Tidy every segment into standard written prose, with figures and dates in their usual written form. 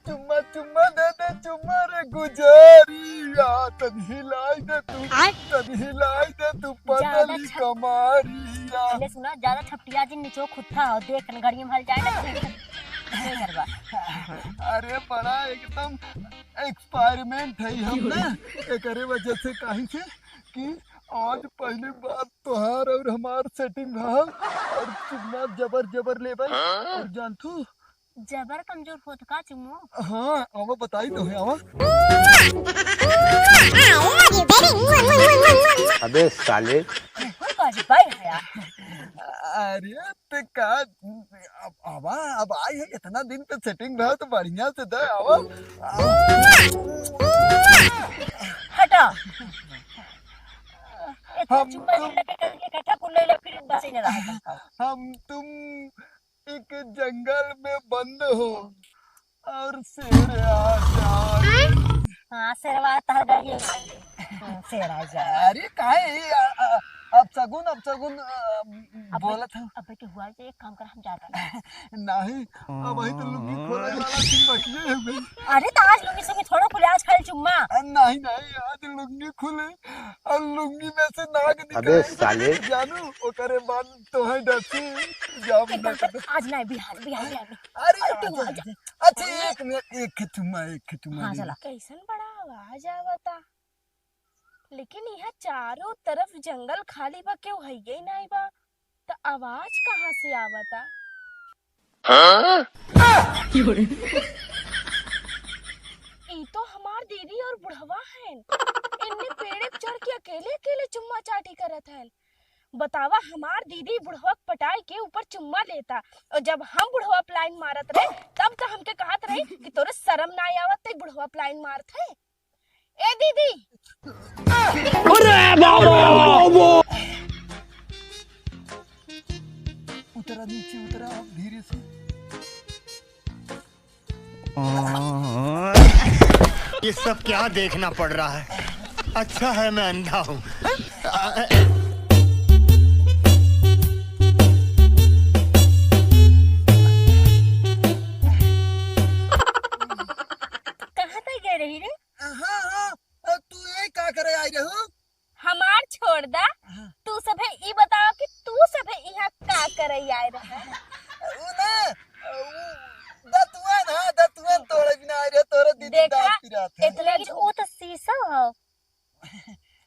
चुम्मा चुम्मा दे दे चुम्मा रे गुजारिया तन हिलाई दे तू पतली कमारिया। पहले सुना ज्यादा छपटिया जी निचो खुद था और देख घड़ी में भल जाए ना। अरे बड़ा एकदम एक्सपेरिमेंट है हम ना एकरे वजह से कहीं से कि आज पहली बार तोहार और हमार सेटिंग भाव और चुम्मा जबर जबर ले भाई और जानतू जबर कमजोर होत का चुम्मो। हाँ आवा बताई तो है आवा। अबे साले अरे ते का अब आई है इतना दिन पे सेटिंग भाव तो बढ़िया से दे आवा। हटा हम हम तुम एक जंगल में बंद हो और शेर आ जाए। हाँ शेरवा शेर आ जाए। अरे काहे अब सगुन बोला था। अब के हुआ एक काम कर हम जाता है नहीं अब वही तो लुंगी खोले वाला सीन बाकी है भाई। अरे तो आज लुंगी से थोड़ा खुले आज खाली चुम्मा। नहीं आज लुंगी खुले और लुंगी में से नाग निकले। अबे साले जानू ओकरे बाद तो है डसी जब आज नहीं बिहार में। अरे अच्छा एक मिनट एक चुम्मा हाँ चला। कैसन बड़ा आवाज आवता लेकिन यहाँ चारों तरफ जंगल खाली बा क्यों है ही नहीं बा तो आवाज कहाँ से आवता। ई तो हमार दीदी और बुढ़वा हैं। इनने पेड़े पे चढ़ के अकेले अकेले चुम्मा चाटी करत हैं। बतावा हमार दीदी बुढ़वा पटाई के ऊपर चुम्मा लेता और जब हम बुढ़वा प्लाइन मारत रहे तब तो हमके कहत रहे कि तोरे शर्म ना आवत ते बुढ़वा प्लाइन मारत है। ए दीदी उतरा नीचे उतरा धीरे से। ये सब क्या देखना पड़ रहा है। अच्छा है मैं अंधा हूँ। कहाँ तक गए रही रे? हाँ तू ये क्या करे आई रहू? हमार छोड़ दा तू सभे ई बताओ कि तू सभे यहाँ का करे आए रहे। दतुआ तोड़े बिना आई रहे तोरे दीदी दांत पिरात है। इतना वो तो शीशा हो।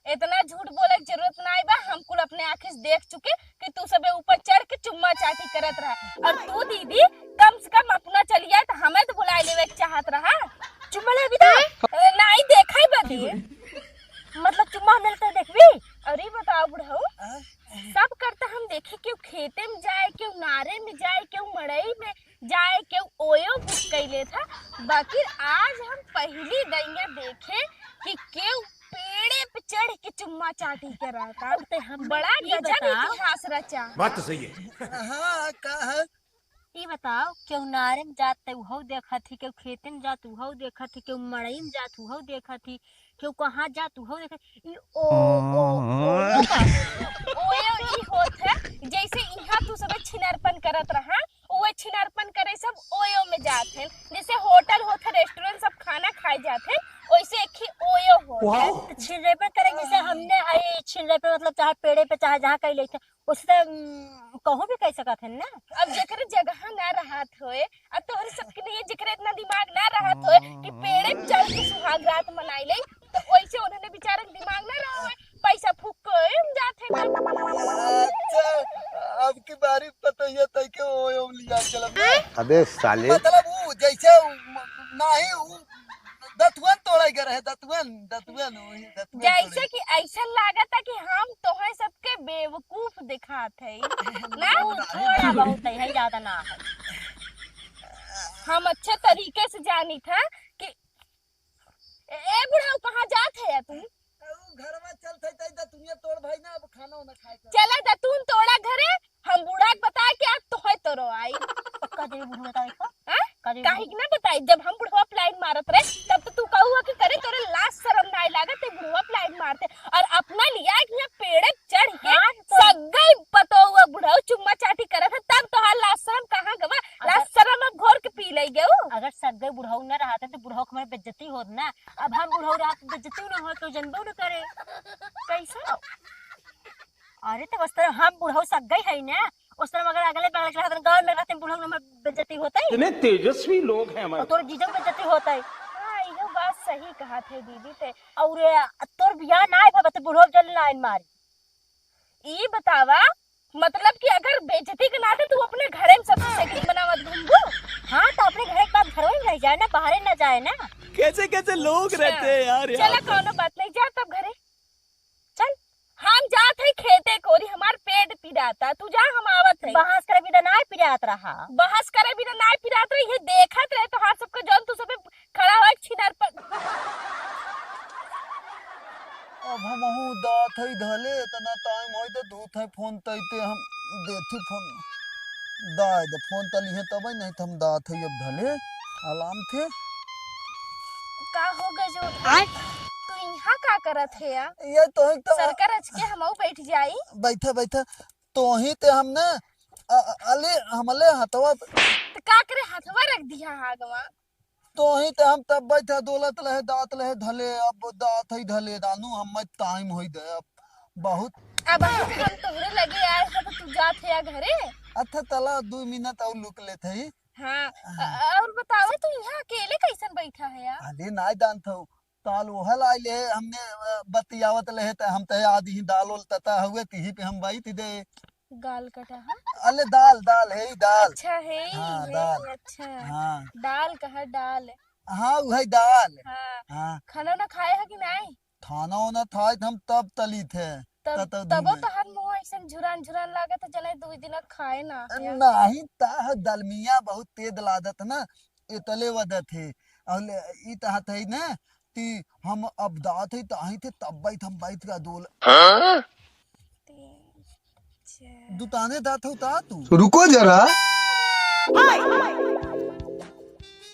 इतना झूठ बोले की जरूरत नहीं बा। हम कुल अपने आँखें से देख चुके कि तू सबे ऊपर चढ़ के चुम्मा चाटी करत रहा और तू दीदी कम से कम अपना चलिए तो हमें तो बुला लेवे चाहत रहा। चुम्मा ले भी नहीं देखा ही बदी मतलब चुम्मा मिलते देखबी। अरे बताओ बुढ़ऊ सब करता हम देखे क्यों खेते में जाए क्यों नारे में जाए क्यों मड़ई में जाए क्यों ओयो बुक कैले था। बाकी आज हम पहली गैया देखे कि क्यों पेड़े पे चढ़ के चुम्मा चाटी कर रहा था। हम बड़ा गजब इतिहास रचा। बात तो सही है। हाँ का है ये बताओ क्यों नारे में जाते उहो देखा थी क्यों खेते में जात उहो देखा थी क्यों मड़ई में जात उहो देखा थी क्यों कहाँ जात उहो देखा ई ओयो ई होत है जैसे यहाँ तू सब छिनरपन करत रहा ओए छिनरपन करे सब ओयो में जात है। जैसे होटल होत है रेस्टोरेंट सब खाना खाए जाते हैं वैसे एक ही ओयो होत है। तो छिलरे पे करे जैसे हमने आई छिलरे पे मतलब चाहे पेड़े पे चाहे जहाँ कहीं लेते उससे कहूँ भी कह सकत है ना। अब जेकर जगह ना रहत होए अब तोहरे सबके लिए जेकर इतना दिमाग ना रहत होए कि पेड़े पे चढ़ के सुहाग रात मनाई ले तो वैसे उन्होंने बेचारे दिमाग ना रहा होए पैसा फूक के जाते हैं। अच्छा अब की बारी पता ही है कि ओयो लिया चला। अबे साले मतलब वो जैसे नहीं दतुअन तोड़े गए रहे दतुअन जैसे कि ऐसा लागत है कि हम तोहे सबके बेवकूफ दिखात है ना। थोड़ा बहुत है ज्यादा ना है। हम अच्छे तरीके से जानी था कि ए बुढ़ाऊ कहाँ जात है तू। घर में चलते दतुनिया तोड़ भाई ना अब खाना ना खाए चला दतून तोड़ा घरे हम बूढ़ा के बताए कि आज तोहे तोरो आई। पक्का दे बुढ़वा बताई को काहे कि ना बताई जब हम बुढ़वा प्लाइन मारत रहे तब तो तू कहूआ कि करे तोरे लाश शर्म ना लागत ते बुढ़वा प्लाइन मारते और अपना लिया कि यहाँ पेड़े चढ़ के सगई पतो हुआ बुढ़ाऊ चुम्मा चाटी करत है तब तो लाश शर्म कहाँ गवा। लाश शर्म अब घोर के पी ले गयो। अगर सग्गे बुढ़ऊ न रहते तो बुढ़ऊ के हमारे बेइज्जती होत ना। अब हम बुढ़ऊ रहा तो बेइज्जती न हो तो जनबो न करे कैसा। अरे तो उस तरह हम बुढ़ऊ सग्गे है ना, उस तरह अगर अगले बगल के रहते गांव में रहते बुढ़ऊ न बेइज्जती होता है। इतने तेजस्वी लोग हैं हमारे। तोर जीजो बेइज्जती होता है। हाँ यो बात सही कहा थे दीदी ते। और तोर बियाह ना है बाबा तो बुढ़ऊ जल लाइन मारी। ई बतावा मतलब कि अगर बेइज्जती के नाते तू अपने घरे में सबसे सेटिंग बनावत घूमबू। हाँ तो अपने घर के बाद घर में रह जाए ना, बाहर न जाए ना। कैसे कैसे लोग रहते हैं यार। चला कोनो बात नहीं, जा तब घरे चल। हम जात है खेते कोरी, हमार पेट पिराता, तू जा हम आवत है। बहस करे बिना ना पिरात रहा। बहस करे बिना ना पिरात रही है, देखत रहे तो हाथ सबका जौन तू सबे खड़ा हुआ छिनार पर। अब हमहू दात है धले तना टाइम होई तो दूत है फोन तैते हम देथी फोन दाय दे फोन तली है तब नहीं तो हम दात है अब धले आराम थे। का हो गए जो तू यहाँ का करत है या? ये तो एक तो सरकार अच के हमऊ बैठ जाई। बैठा बैठा तो ही ते हमने अले हमले हथवा तो का करे हथवा रख दिया हागवा। तो ही ते हम तब बैठा दौलत लहे दात लहे धले अब दात है धले दानू हम टाइम होई दे अब बहुत। अब हम तोहरे लगे आए हैं तो तू जात है या घरे। अच्छा तला 2 मिनट और लुक लेते ही। हाँ और बताओ तू यहाँ अकेले कैसन बैठा है या? अरे नाय दान थो ताल ओहल आइले हमने बतियावत लहे त हम त आदि ही दाल ओल तता हुए तिही पे हम बैठ दे। गाल कटा है? अले दाल दाल है दाल। अच्छा है हाँ, है, दाल। अच्छा हाँ दाल कहा डाल। हाँ वही दाल। हाँ हाँ खाना ना खाए है कि नहीं? खाना वाना था हम तब तली थे तब तब तबो तो हर मुंह ऐसा झुरान झुरान लागे तो चले 2 दिन खाए ना या। नहीं ता दलमिया बहुत तेज लादत ना इतले वदत है और ई ता थे ना ती हम अब दात है ताही थे तब बैठ हम बैठ का दोल दुताने दात हो ता तू रुको जरा।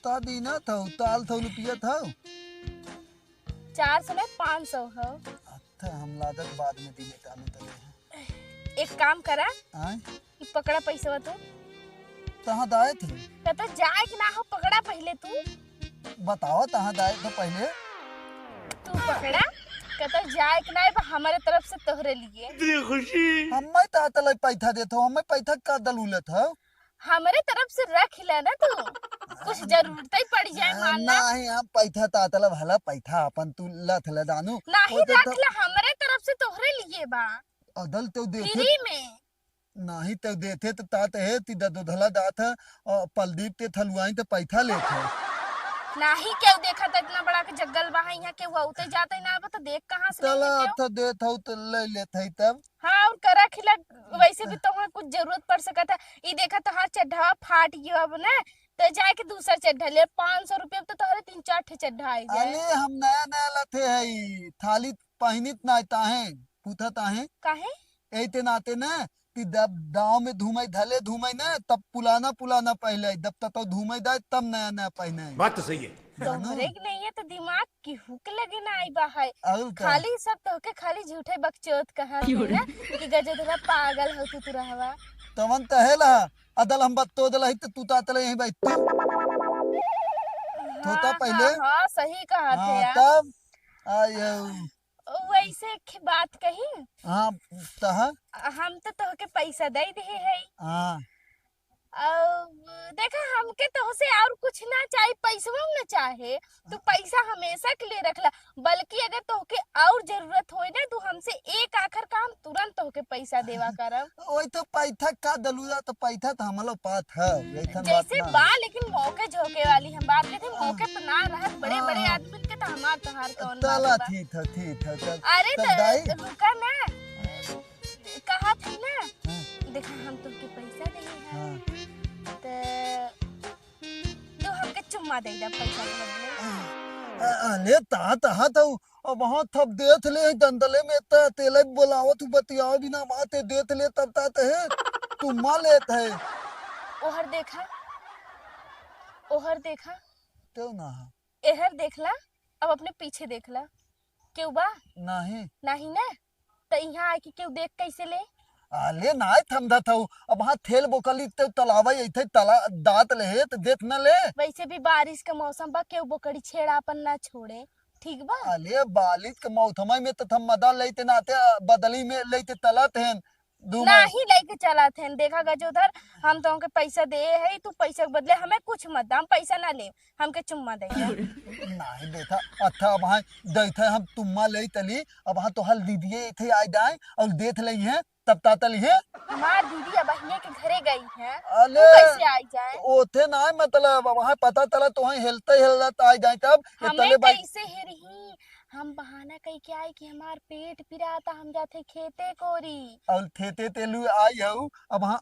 ता दीना था ताल था रुपया था 400 में 500 हो। अच्छा हम लादत बाद में दिले ताने तले एक काम करा आय कि पकड़ा पैसा तू तहां दाए थे तो जाए कि ना हो पकड़ा पहले तू। बताओ तहां दाए थे पहले तू पकड़ा कहता जाए कि नहीं हमारे तरफ से तोहरे लिए। हम ता तले पैसा देतो हम पैसा का दलूलत है हमारे तरफ से रख ले ना तू, कुछ जरूरत ही पड़ जाए मानना। नहीं हम पैसा ता तले भला पैसा अपन तू लथ ले दानू नहीं रख ले हमारे तरफ से तोहरे लिए बा अदल तो देथे फ्री में। नहीं तो देथे तो तात है ती दधला दात है और पलदीप ते थलुआई तो पैसा लेथे नहीं क्यों देखा था इतना बड़ा के जग्गल बा यहाँ के वो उते जाते ना बा तो देख कहाँ से तला लेंगे क्यों? अच्छा देथौ तो ले लेथे तब हाँ और करा खिला वैसे भी तो वहाँ कुछ जरूरत पड़ सकता है। ये देखा तो हाँ चड्ढा फाट गया अब ना तो जाए के दूसरा चड्ढा ले 500 रुपये तो तोहरे 3-4 ठे चड्ढा आई जाए। अरे हम नया नया लथे है थाली पहिनित ना ताहे पूछा ताहे काहे? ऐते नाते ना ती दब दाव में धूमई धले धूमई ना तब पुलाना पुलाना पहले जब तक तो धूमई दाए तब नया नया पहने बात तो सही है। तोहरे के नहीं है तो दिमाग की हुक लगे ना आई बा है। और का खाली सब तोहके खाली झूठे बकचोद कहा ना कि गजोदरा पागल हो तू रहवा। तवन तहेला अदल हम बत्तो दल है तू तातले यहीं बैठ तोता पहले हाँ सही कहा थे हाँ यार। तब आयो वैसे एक बात कही हाँ तहा हम तो तोहके पैसा दे दे है। हाँ अब देखा हमके तो से और कुछ ना चाहे पैसा ना चाहे तो पैसा हमेशा के लिए रखला बल्कि अगर तोहके और जरूरत होए ना तो हमसे एक आखिर काम तुरंत तोहके पैसा देवा करब। ओए तो पैथा का दलूला तो पैथा तो हमलो पात है ऐसन बात जैसे ना बा लेकिन मौके झोंके वाली हम बात करते मौके पर ना रहत बड़े बड़े आदमी के तो हमार तोहार कौन तला बात बा। ठीक है तब अरे तब दाई तो रुका ना कहा थी ना देखा हम तुमके पैसा दे हैं हाँ तो हमके चुम्मा दे दे पैसा के बदले। अले ता ता तो अब वहां थप देथ ले दंदले में त तेले बोलावो तू बतियाओ बिना बाते देथ ले तब तात है तू मा लेत है ओहर देखा ओहर देखा तो ना एहर देखला अब अपने पीछे देखला क्यों बा नहीं नहीं ना तो यहाँ आके क्यों देख कैसे ले आले नाय थमदा था अब वहाँ थेल बोकली तो तलावा ऐथे तला दांत ले तो देख न ले। वैसे भी बारिश का मौसम बा, केहू बोकड़ी छेड़ापन ना छोड़े, ठीक बा। आले बालिश के मौसम में तो थम मदा लेते नाते बदली में लेते तलत हैं नहीं लेके चला थे, देखा गज उधर हम तो हमके पैसा दे है, तू पैसा के बदले हमें कुछ मत, हम पैसा ना ले, हमके चुम्मा दे। नहीं देता अच्छा वहाँ देते हम तुम्मा ले तली अब वहाँ तो हल दीदी थे आ जाए और देख ली है तब तातली है। हमार दीदी अब अहिए के घरे गई है, अले कैसे आई जाए? ओथे ना मतलब वहाँ पता चला तो वहाँ हिलते हिलते आ जाए तब हमें कैसे हिरही, हम बहाना कही के आई कि हमार पेट पिराता, हम जाते खेते कोरी और खेते तेलू आई हूँ अब वहाँ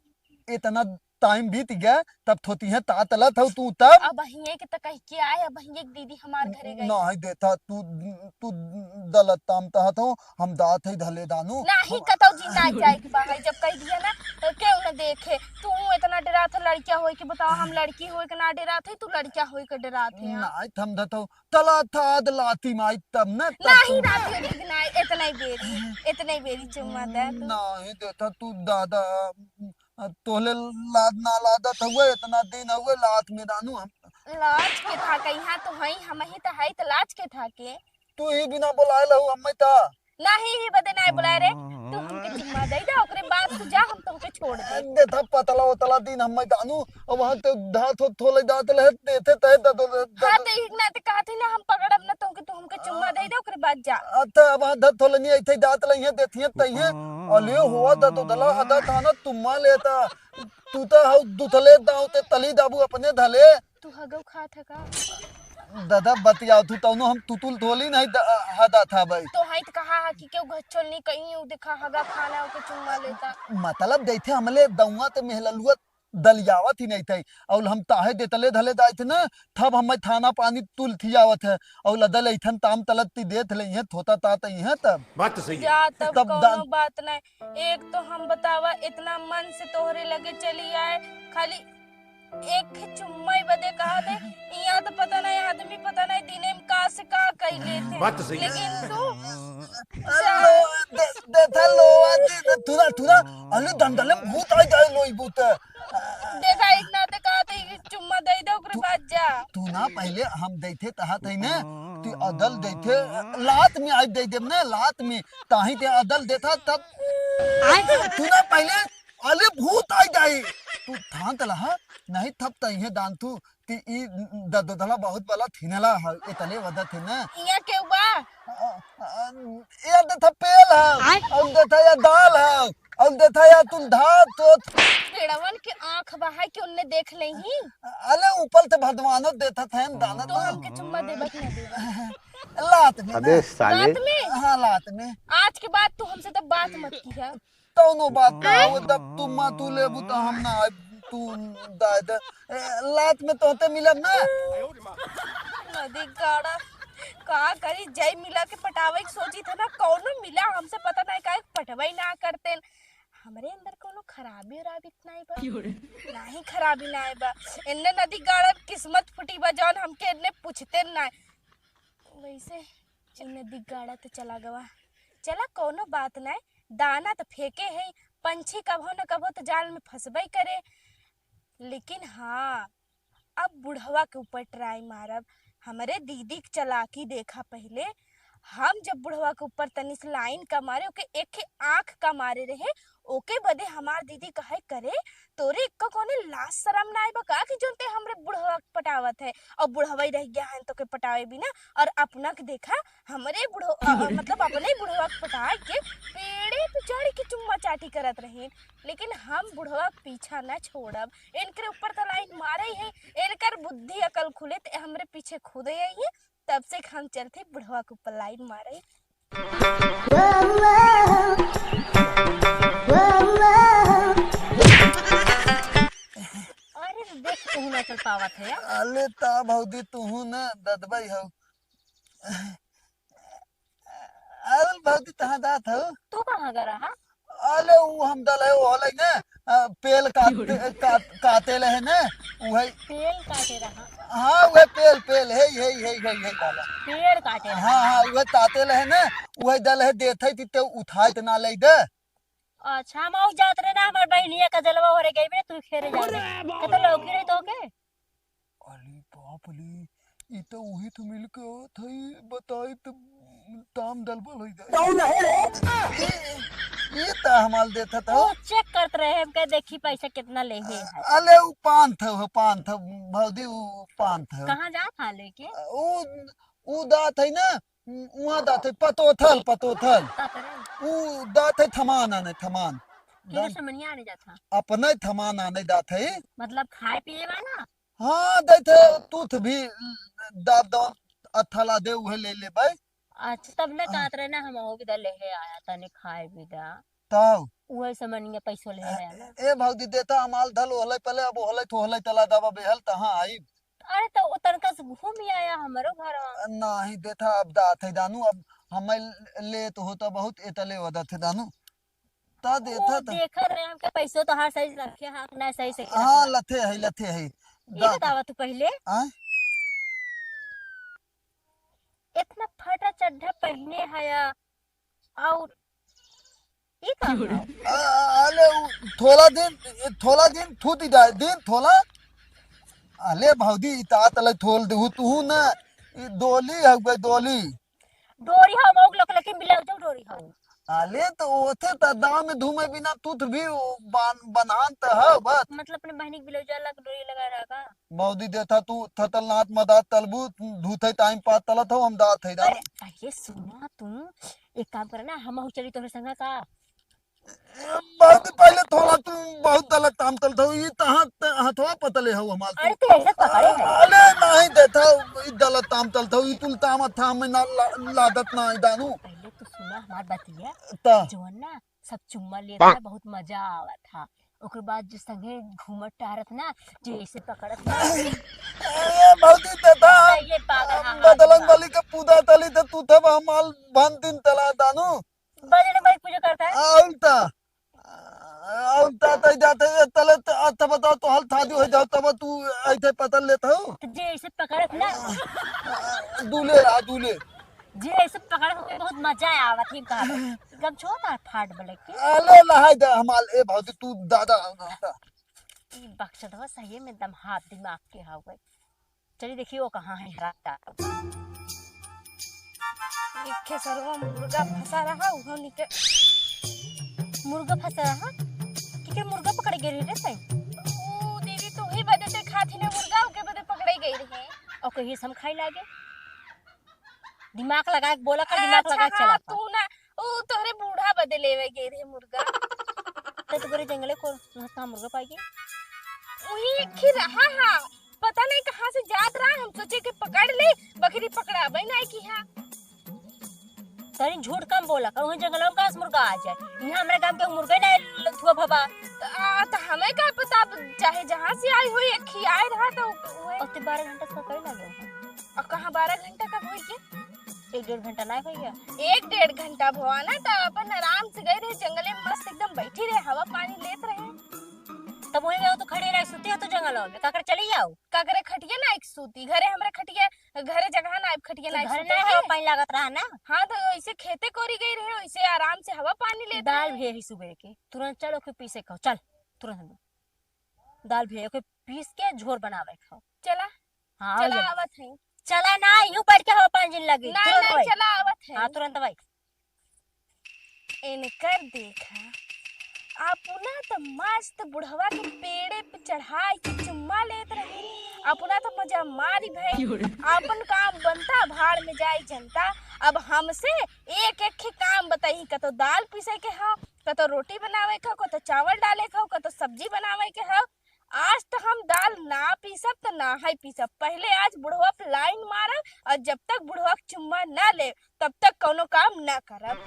इतना टाइम बीत गया तब थोती है तातला था तू तब अब अहिए के तो कह के आए, अब अहिए के दीदी हमार घरे गई नहीं देता तू तू दलत ताम ता तो हम दात है धले दानू नहीं कतौ जी ना जाए कि बाहर जब कह दिया ना तो क्यों न देखे, तू इतना डरा था लड़किया होए के, बताओ हम लड़की होए के ना डरा थे, तू लड़किया होए के डरा थे। नहीं थम दतो तला था लाती माई तब न नहीं रात में ना इतना ही बेरी चुम्मा दे तू। नहीं देता तू दादा तोले लाद ना लादत हुए इतना दिन हुए लात में दानू हम लाज के था कहीं, तो हई हम ही तो है तो लाज के था के तू ही बिना बुलाए लहू हम ता नहीं ही बदे नहीं बुलाए रे, तू हमके चुम्मा दे दे ओकरे बाद तू जा, हम तुमके छोड़ दे। देता पतला उतला दिन हम दानू और वहां तो धात हो थोले दात ले देते तय तो हां तो एक ना ते कहते ना हम पकड़ब ना तुमके, तू हमके चुम्मा दे दे ओकरे बाद जा। अच्छा वहां धत थोले नहीं ऐथे दात लइहे देथिए तइहे अले हुआ द तो दला अदा थाना तुम्मा लेता तू तो हौ दुथले दाऊ ते तली दाबू अपने धले तू हगौ खात है का? दादा बतियाओ तू तौनो हम तुतुल थोली नहीं हदा था भाई तो हई तो कहा है कि क्यों घचोल नहीं कहीं उ देखा हगा खाना ओके चुम्मा लेता, मतलब देथे हमले दउआ ते मेहललुआ दलियावत ही नहीं थे और हम ताहे देतले धले दाए थे ना तब हम थाना पानी तुल थी आवत है और लदल ऐठन ताम तलत ती देत ले है थोता तात है तब बात तो सही है। जा तब तब कोनो बात नहीं। एक तो हम बतावा इतना मन से तोहरे लगे चली आए, खाली एक चुम्मा ही बदे कहा थे, यहाँ तो पता नहीं आदमी पता नहीं दिने में का से का कह लेते, बात तो सही है। लेकिन तू देथा लो तुरा तुरा अले दंदले भूत आ जाए लोई भूत देखा एक ना ते कहा थे कि चुम्मा दे दे ओकरे बाद जा। तू ना पहले हम देथे तहा थे ना तू अदल देथे लात में आई दे देम ना लात में ताही ते अदल देथा तब तू ना पहले अले भूत आ जाए तू थान तलहा नहीं थप तही दान तू ती ई ददला बहुत बला थिनला है इतले वदा थे ना यहाँ क्यों बा? ये देथा पेल है और देथा या दाल है और देथा या तू धा तो पेड़वन के आँख बहा के उनने देख ले ही, अले ऊपर ते भगवानो देथा थे दाना तो हमके चुम्मा देबा कि ना देबा? लात में अबे साले रात में हाँ लात में आज के बाद तू हमसे तब बात मत की है। तौनो बात ना हो तब तुम मा तू लेबू तो हम ना आए, तू दाद लात में तोते मिलब ना नदी गाड़ा का करी जय मिला के पटावे की सोची था ना, कौनो मिला हमसे पता नहीं का पटवाई ना करते, हमरे अंदर कोनो खराबी उराबी नहीं बा, नहीं खराबी ना बा, इन्ने नदी गाड़ा किस्मत फुटी बा जौन हमके इन्ने पूछते ना। वैसे नदी गाड़ा तो चला गवा, चला कोनो बात नहीं, दाना तो फेंके है, पंछी कभो न कभो तो जाल में फंसबई करे, लेकिन हाँ अब बुढ़वा के ऊपर ट्राई मारब। हमारे दीदी के चलाकी देखा पहले, हम जब बुढ़वा के ऊपर तनी से लाइन का मारे ओके एक आंख का मारे रहे, ओके बदे हमार दीदी कहे करे तोरे इक्का कोने लाश शरम ना आइबा का कि जोनते हमरे बुढ़वा पटावत है, और बुढ़वा ही रह गया है तो के पटावे भी ना, और अपना के देखा हमरे बुढ़वा मतलब अपने बुढ़वा के पटाए के पेड़े पे चढ़ के चुम्मा चाटी करत रहे, लेकिन हम बुढ़वा के पीछा ना छोड़ब, इनके ऊपर तो लाइन मारे है, इनकर बुद्धि अकल खुले ते हमरे पीछे खुद आई है, तब से हम चलते बुढ़वा के ऊपर लाइन मारे। अरे देख तू ना चल पावत है यार। अले ता भौदी तू ना ददबई हो अरे भौदी तहा दात हो तू कहाँ गया रहा? अले वो हम दल है वो होले ना पेल काटे ले है ना वही पेड़ काटे रहा, हाँ वह पेल पेल है वाला पेड़ काटे रहा। हाँ हाँ वह ताते ले है ना वही दल है देथे ती ते उठाए त ना ले दे अच्छा हम और जात रहे ना हमार बहनिया का जलवा हो रे गई बे तू खेरे जा कत लौकी रही तो के अरे बाप रे, ई तो वही तो मिल के थई बताई तो ताम दलबल हो जाए। ये तो हमाल देता था। वो चेक करत रहे हम के देखी पैसा कितना ले है अले वो पान था भौदी, वो पान था। कहां जा था लेके वो दात है ना, वहाँ दात है पतोथल का करे वो दात है थमान आने थमान किने से मनिया आने जाता अपने थमान आने दात है। मतलब खाए पिए वाला हाँ देते तूथ भी दाब दो अथला दे उहे ले ले भाई। अच्छा तब न कहत रहे ना हम हो विदा ले है आया तने खाए विदा तब उहे से मनिया पैसो ले आया ना ए भौजी देता हमाल धल होले पहले, अब होले तो होले तला दबा बेहल तहां आई अरे तो वो तनका से घूम ही आया हमारो घर नहीं देता। अब दात है दानू, अब हमें ले तो होता बहुत एतले वदा थे दानू ता देता था। देख रहे हम के पैसो तो हर सही रखे हां ना सही से हाँ लथे है ये बतावा तू पहले आ? इतना फटा चड्ढा पहने हया और ये का अले थोला दिन थूती जाए दिन थोला। अले भौदी इता तले थोल दे तू ना, ई दोली है गई दोली। डोरी हम ओग लोग लेकिन बिलाउ जो डोरी हम अले तो ओथे त दाम में धूमे बिना तूत भी बनान त है बस। मतलब अपने बहनी के बिलाउ जाला डोरी लगा रहा का बौदी देता तू थतलनाथ मदात तलबू धूते टाइम पा तलत हो हम दात है दाम। अरे सुना तू एक काम कर ना हम चली तोरे संग का बहुत पहले थोड़ा तू बहुत तलत ताम तल थो ई तहां हथवा पतले हो हमार। अरे तू ऐसे पकड़े है अले नहीं देता ई दलत ताम तल थो ई तुल ताम था में ना लादत ना दानू पहले तो सुना हमार बतिया ता जोन ना सब चुम्मा लेता है बहुत मजा आवा था ओकर बाद जो संगे घूमत टहरत ना जो ऐसे पकड़त ना ए बहुत देता ये पागल हाँ बदलन वाली का पूदा तली त तू तब हमाल बन दिन तला दानू बजने भाई पूजा करता है आउलता तई जाते तले त बताओ तो हल थादी हो जाओ तब तू ऐसे पतल लेता हो तो जे ऐसे पकड़त ना दूले जे ऐसे पकड़त होके बहुत मजा आवा थी का गम छोटा फाट बले के अले लहाय दे हमाल ए भौती तू दादा ई बक्सदवा सही में दम हाथ दिमाग के हाव गए चलिए देखिए वो कहाँ है रात लिखे सरवा मुर्गा फंसा रहा उहो निके मुर्गा फंसा रहा कि मुर्गा पकड़ गए रे सही ओ दीदी तू ही बदे से खाती ना मुर्गा के बदे पकड़े गई रहे और कहीं हम खाई लागे दिमाग लगा के बोला कर दिमाग लगा के चला तू ना ओ तोरे बूढ़ा बदे लेवे गई रहे मुर्गा तो गोरे जंगले को वहां मुर्गा पाएगी वही खी रहा हा पता नहीं कहां से जात रहा हम सोचे कि पकड़ ले बकरी पकड़ा भाई नहीं की हां तरी झूठ कम बोला कर वहीं जंगलों में कहां मुर्गा आ जाए यहाँ हमारे गांव के मुर्गा नहीं लथुआ भबा तो हमें क्या पता चाहे जहां से आई हुई खी आए रहा तो और 12 घंटा से कई लगे और कहां 12 घंटा का हुई के 1-1.5 घंटा ना भैया 1-1.5 घंटा भवा ना तो अपन आराम से गए रहे जंगले में मस्त एकदम बैठी रहे हवा पानी लेत रहे तब वही में तो खड़े रह सुती हो तो जंगलों में काकर चली जाओ का करे खटिया ना एक सूती घरे हमरे खटिया घरे जगह ना खटिया ना घर ना है पानी लागत रहा ना हां तो ऐसे खेते कोरी गई रहे वैसे आराम से हवा पानी ले दाल भी सुबह के तुरंत चलो के पीसे खाओ चल तुरंत दाल भी के पीस के झोर बनावे खाओ चला हां चला आवत है चला ना यूं बैठ के हवा पानी जिन लगी नहीं चला आवत है हां तुरंत भाई इनकर देखा अपना तो मस्त बुढ़वा के पेड़े पे चढ़ाई के चुम्मा लेत रहे अपना तो मजा मारी भाई अपन काम बनता भाड़ में जाई जनता अब हमसे एक एक काम बताई का तो दाल पीसे के हो का तो रोटी बनावे के हो का तो चावल डाले के हो का तो सब्जी बनावे के हो आज तो हम दाल ना पीसब तो ना ही पीसब पहले आज बुढ़वा पे लाइन मारब और जब तक बुढ़वा चुम्मा ना ले तब तक कोनो काम ना करब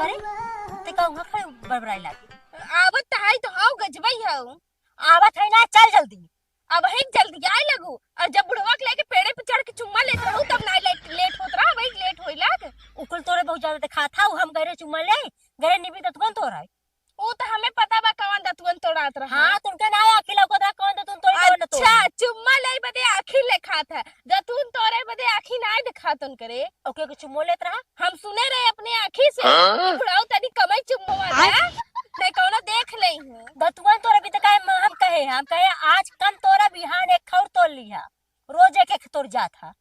करे ते कहूंगा खड़े बड़बड़ाई लागी आवत हाई तो हाउ गजबई हाउ आवत है ना चल जल्दी अब है जल्दी आए लगू और जब बुढ़वा के लेके पेड़े पे चढ़ के चुम्मा लेत रहू तब ना लेट होत रहा भाई लेट होई लाग उकुल तोरे बहुत ज्यादा देखा था हम गरे चुम्मा ले गरे निबी दतवन तो रहा ओ तो हमें पता बा कौन दतवन तोड़ात रहा हां तुमके ना आखी लौको था कौन दतवन तोड़े कौन तो अच्छा चुम्मा ले बदे आखी ले खाता दतवन तोरे बदे आखी ना दिखातन करे ओके के चुम्मो लेत रहा हम सुने रहे अपने आँखी से बुढ़ाऊ तनी कमाई चुम्मा नहीं कौनो देख ले हूँ। दतुआ तोरा भी तक हम कहे आज कम तोरा बिहान एक खौर तोड़ लिया, रोज एक एक तोड़ जात हा।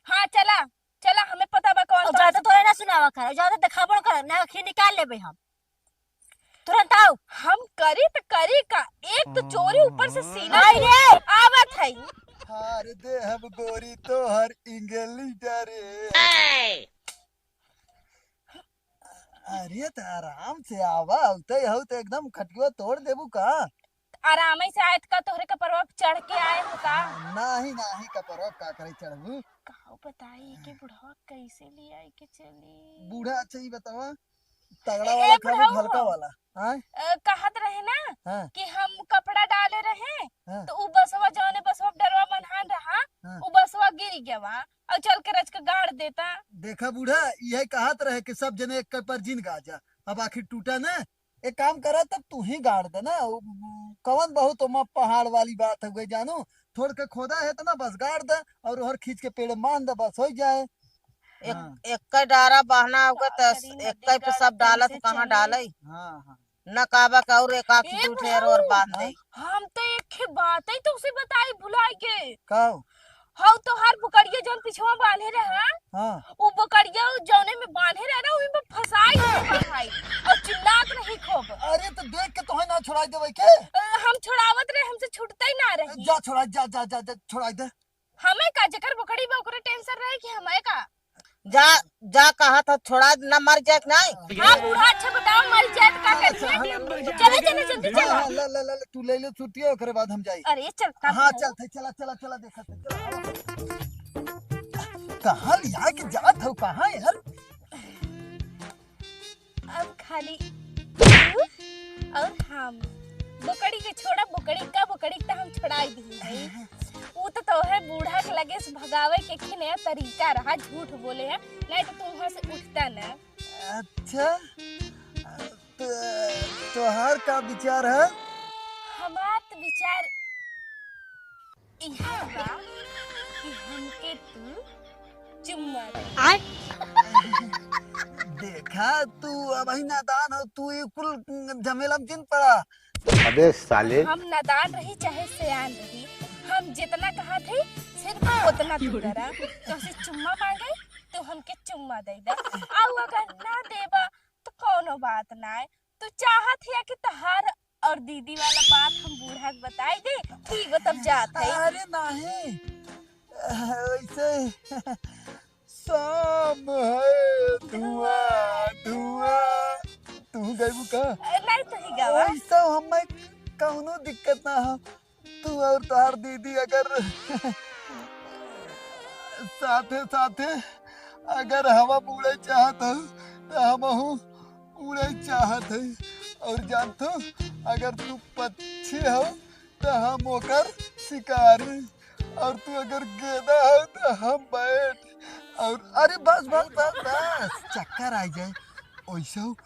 हाँ चला चला, हमें पता बा कौन ज्यादा तोरा ना सुनावा कर, ज्यादा दिखावो कर ना, आँखी निकाल लेबे हम तुरंत। आओ हम करी तो करी का, एक तो चोरी ऊपर से सीना आई रे आवत है। हार दे हम गोरी तो हर इंगली डरे। अरे तो आराम से आवा, उते हो तो एकदम खटियो तोड़ देबू का। आराम से आयत का तोहरे का परवा चढ़ के आए हो का। नाही नाही कपरव का करे चढ़बू। कहो बताई कि बुढ़वा कैसे ले आई के चली। बूढ़ा अच्छा ही बतावा, तगड़ा वाला खाली हल्का वाला। हाँ कहत रहे ना हाँ कि हम कपड़ा डाले रहे हाँ। तो उ बसवा जौने बसवा डरवा बन्हान रहा हाँ। उ बसवा गिर गया वहाँ और चल के रच के गाड़ देता। देखा बूढ़ा, यह कहत रहे कि सब जने एक पर जिन गाजा, अब आखिर टूटा ना। एक काम करा, तब तू ही गाड़ देना। कवन बहुत पहाड़ वाली बात है जानू, थोड़ के खोदा है तो ना बस गाड़ दे और हर खींच के पेड़ मान दे, बस हो जाए। एक डारा बहना होगा तो एक पे सब डाला तो कहाँ डाले। हाँ हाँ न काबा का और एक आँख टूटे और बांध दे। हम तो एक बात ही तो उसे बताई भुलाई के। काओ हाँ तो हर बुकड़िया जौन पिछवा बांधे रहा, हाँ वो बुकड़िया जौने में बांधे रहा ना उही में फंसाई भाई और चिल्लात रही खूब। अरे तो देख के तो है ना छोड़ा दे के। हम छोड़ावत रहे, हमसे छूटता ही ना रही। जा छोड़ा, जा जा जा, जा छोड़ा दे। हमें का जकर बुकड़ी में ओकरे टेंशन रहे कि हमें का। जा जा कहा था छोड़ा न मर जाए नहीं। हाँ बूढ़ा अच्छा बताओ मर जाए तो का करिए। चले चले जल्दी चलो। हाँ, ला ला ला ला, तू ले ले छुट्टी, ओकरे बाद हम जाई। अरे चल हाँ चल थे, चला चला चला, देखा कहाँ लिया के जात हो, कहाँ यार। अब खाली तू और हम बुकड़ी के छोड़ा, बुकड़ी का बुकड़ी तो हम छोड़ाई दी भाई। वो तो है बूढ़ा के लगे से भगावे के नया तरीका रहा, झूठ बोले है नहीं तो तुम वहाँ से उठता ना। अच्छा तोहार का विचार है? हमार तो विचार इहा बा कि हमके तू चुम्मा दे। देखा तू अब ही नादान हो, तू ये कुल झमेला में जिन पड़ा। अबे साले, हम नादान रही चाहे सयान रही, हम जितना कहा थे सिर्फ उतना तू करा। तो चुम्मा मांगे तो हमके चुम्मा दे दे, और अगर ना देबा तो कोनो बात ना है। तो चाहत है कि तहार और दीदी वाला बात हम बूढ़ा के बताई दे, ठीक है तब जात है। अरे नहीं वैसे शाम है, धुआं धुआं, तू गई का नहीं तो ही गावा। वैसा हमें कौनो दिक्कत ना हो। तू और तार दीदी अगर साथे साथे अगर हवा उड़े चाहत हो तो हम उड़े चाहत है। और जानतो अगर तू पक्षी हो तो हम होकर शिकारी, और तू अगर गेंदा हो तो हम बैठ। और अरे बस बस बस बस चक्कर आ जाए वैसा हो।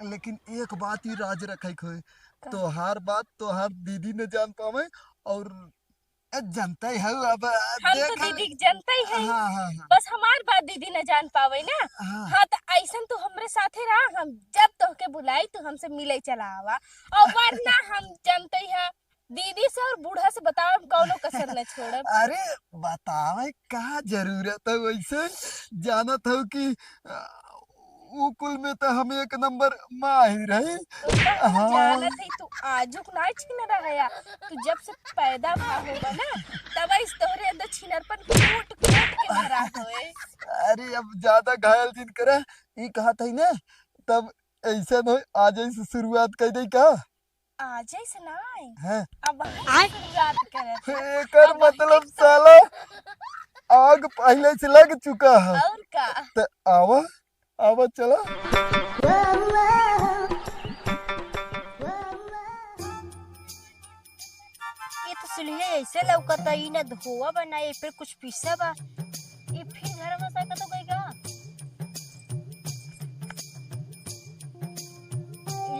लेकिन एक बात ही राज रखे खोए, तोहार बात तोहार दीदी ने जान पावे और जनता ही है। अब हम तो दीदी जनता ही है। हाँ हाँ हाँ बस हमार बात दीदी न जान पावे ना। हाँ। हाँ तो ऐसा तू हमरे साथे रहा, हम जब तोहके बुलाई तू हमसे मिले चला आवा, और वरना हम जानते ही है दीदी से और बूढ़ा से बताओ हम कौनो कसर न छोड़ब। अरे बतावे का जरूरत है, वैसे जानत हो कि उ कुल में तो हम एक नंबर माहिर है। हाँ। जानत है तू आजुक ना छीन रहा, तू जब से पैदा भा होगा ना तब इस तोहरे अंदर छिनरपन कूट कूट के भरा होए। अरे अब ज्यादा घायल जिन करे ये कहा था ना, तब ऐसा न आज से शुरुआत कर दे का। आज ऐसे ना है अब शुरुआत करे। एकर मतलब साला आग पहले से लग चुका है। और का तो आवा आवा चला। ये तो सुलिए ऐसे लौकता ही ना धोआ बनाए फिर कुछ पीसा बा, ये फिर घर में सा तो गई का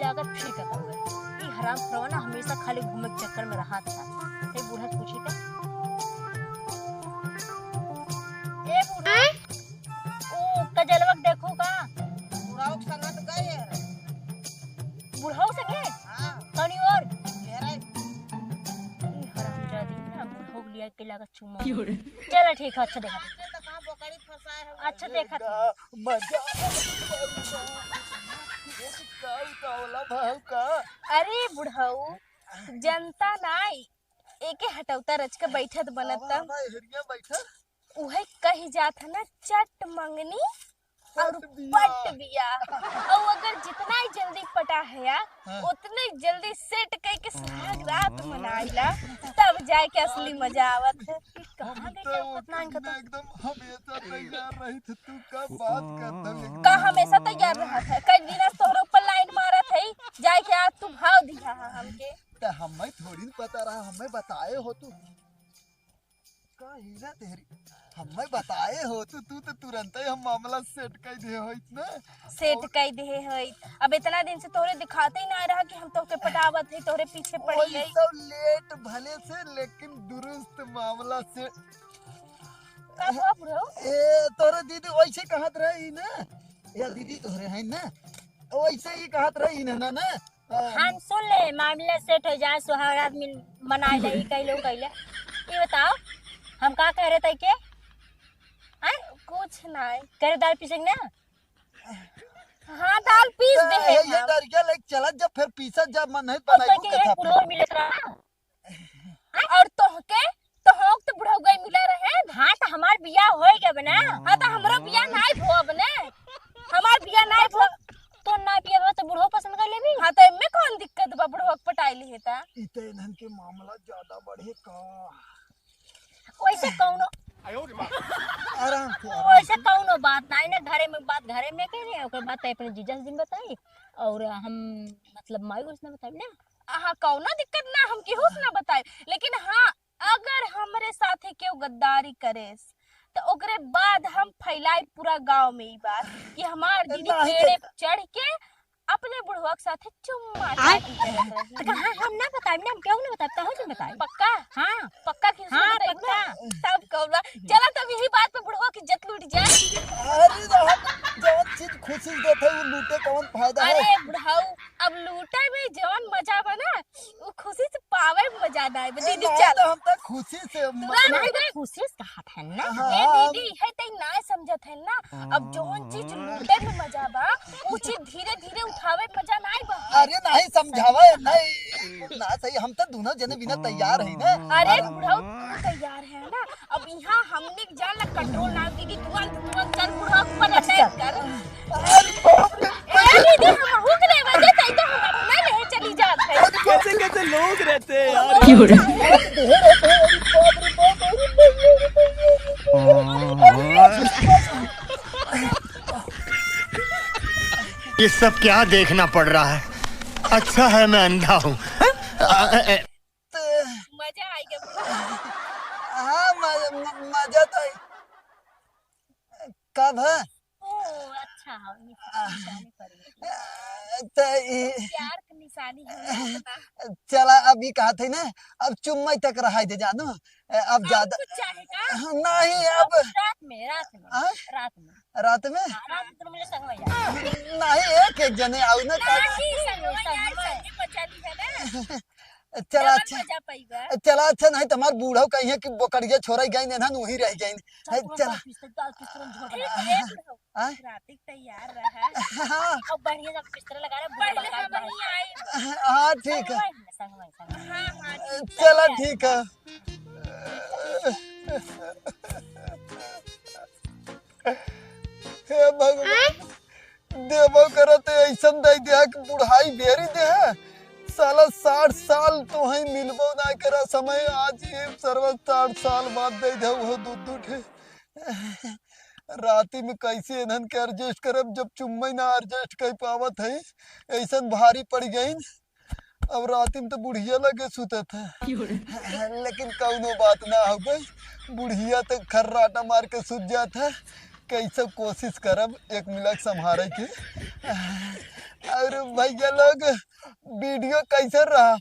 लागत फिर का कर गई। ये हराम खरवा ना हमेशा खाली घूमे के चक्कर में रहा था। ये बूढ़ा से पूछी था, ए बूढ़ा ओ कजलवक देखो का लिया के लगा चुमा। चलो ठीक है, अच्छा देखा कहाँ बोकड़ी फंसाए है अच्छा देखा मजा का अरे बुढ़ऊ जनता नाई एके हटौता रच के बैठत बनत हेरिया बैठा उहे कही जात है ना चट मंगनी और बिया। पट बिया और अगर जितना ही जल्दी पटा है या उतने जल्दी सेट कह के सुहाग रात मनाइला तब जाके असली मजा आवत है। कहाँ गई क्या पता नहीं मैं एकदम हमेशा तैयार रही थी, तू का बात करता है का हमेशा तैयार रहा था कई दिन तोहरे ऊपर लाइन मारा थे जाके आज तू भाव दिया हमके तो हमें थोड़ी न पता रहा, हमें बताए हो तू का हीरा तेरी हमें बताए हो तू तो तुरंत ही हम मामला सेट कर दे हो इतना सेट कई दे है। अब इतना दिन से तोरे दिखाते ही ना रहा कि हम तोके पटावत है तोरे पीछे पड़ी वही गई सब लेट भले से लेकिन दुरुस्त मामला से का हुआ बुढ़ऊ ए तोरे दीदी वैसे कहत रही ना या दीदी तोरे है ना वैसे ही कहत रही ना ना हम सुन ले मामला सेट हो जाए सुहाग रात मनाए ले कैलो कैले। ये बताओ हम का कह रहे थे के कुछ नहीं करे दाल पीसेंगे ना हाँ दाल पीस दे है ये डरिया लाइक चला जब फिर पीसा जब मन है और बनाई तो के एक पुरोर मिलत रहा और तो बुढ़ऊ गई मिला रहे हाँ तो हमार बियाह होए गए बना हाँ तो हमरो बिया नहीं भो बने हमार बिया नहीं भो तो ना बियाह तो बुढ़ो पसंद कर लेबी। हाँ तो इनमें कौन दिक्कत बा बुढ़ऊ पटाइली है ता इते इन्हन के मामला ज्यादा बढ़े का वैसे कौनो आराम से वैसे कौनो बात नहीं ना घरे में बात घरे में कह रहे ओकर बात अपने जीजा से दिन बताई और हम मतलब माई उसने बताई ना। हाँ कौनो दिक्कत ना हम केहू से ना बताए लेकिन हाँ अगर हमरे साथे केहू गद्दारी करे तो ओकरे बाद हम फैलाई पूरा गांव में ई बात कि हमार दीदी नहीं पेड़े पे चढ़ के अपने बुढ़वा के साथे चुम्मा चाटी करत रही। तो कहाँ हम ना बताई ना हम क्यों ना बताते हो तुम बताई पक्का हाँ पक्का की हाँ, पक्का सब कौला चला तब यही बात पे बुढ़वा की इज्जत लूट जाए। अरे जवन चीज खुशी देते वो लूटे कौन फायदा है अरे बुढ़ाऊ अब लूटे में जवन मजा बना वो खुशी से पावे में मजा ना है दीदी नहीं चल तो हम तो खुशी से नहीं तो खुशी से कहा था ना ए दीदी है तई ना समझत है ना अब जवन चीज लूटे में मजा बा वो चीज धीरे धीरे उठावे में मजा नहीं बा। अरे नहीं समझावा नहीं ना सही हम तो दोनों जने बिना तैयार है ना अरे बुढ़ाऊ तू तैयार है ना अब यहाँ हमने जान ला कंट्रोल ना दीदी तुरंत चल बुढ़ाऊ पर अटैक कर ए दीदी हम हुक ले वजह तई तो हम अपना ले चली जात है कैसे कैसे लोग रहते हैं यार। ये सब क्या देखना पड़ रहा है। अच्छा है मैं अंधा हूँ। मजा आएगा हाँ मजा तो कब है ओ अच्छा निशानी पड़ी तो प्यार की निशानी है पता चला अभी कहा थे ना अब चुम्मा तक रहा दे जानो अब ज्यादा कुछ चाहेगा नहीं अब रात में हाँ? रात में रात में तो मुझे संग हो जाए नहीं एक एक जने आओ ना नहीं संगवा यार संगे बचाली है ना चला डबल अच्छा मजा पाईगा चला अच्छा नहीं तुम्हार बूढ़ो कहिए कि बोकड़िया छोड़ा गई ना वही रह गई चला हाँ? रातिक तैयार रहा हाँ अब बढ़िया जब बिस्तर लगा रहे पहले हम नहीं आए हाँ ठीक है संग हाँ हाँ चला ठीक है हे भगवान देवो करते ऐसा दे दिया कि बुढ़ाई बेरी दे है साला 60 साल तो है मिलबो ना करा समय आज ये सर्व 60 साल बाद दे दे वो दूध राती में कैसे इन्हन के एडजस्ट करब जब चुम्मा ना एडजस्ट कर पावत है ऐसा भारी पड़ गई अब राती में तो बुढ़िया लगे सुते थे लेकिन कौनो बात ना हो गई बुढ़िया तो खर्राटा मार के सुत जाता कैसे कोशिश करब एक मिनट संभारे के और भैया लोग वीडियो कैसे रहा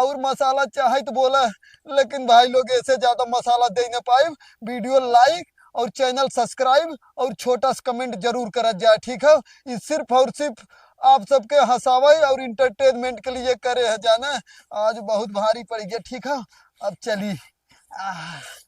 और मसाला चाहे तो बोला लेकिन भाई लोग ऐसे ज्यादा मसाला दे ना पाए वीडियो लाइक और चैनल सब्सक्राइब और छोटा सा कमेंट जरूर करा जाए ठीक है ये सिर्फ और सिर्फ आप सबके हंसावे और इंटरटेनमेंट के लिए करे है जाना आज बहुत भारी पड़ गया ठीक है अब चली आह,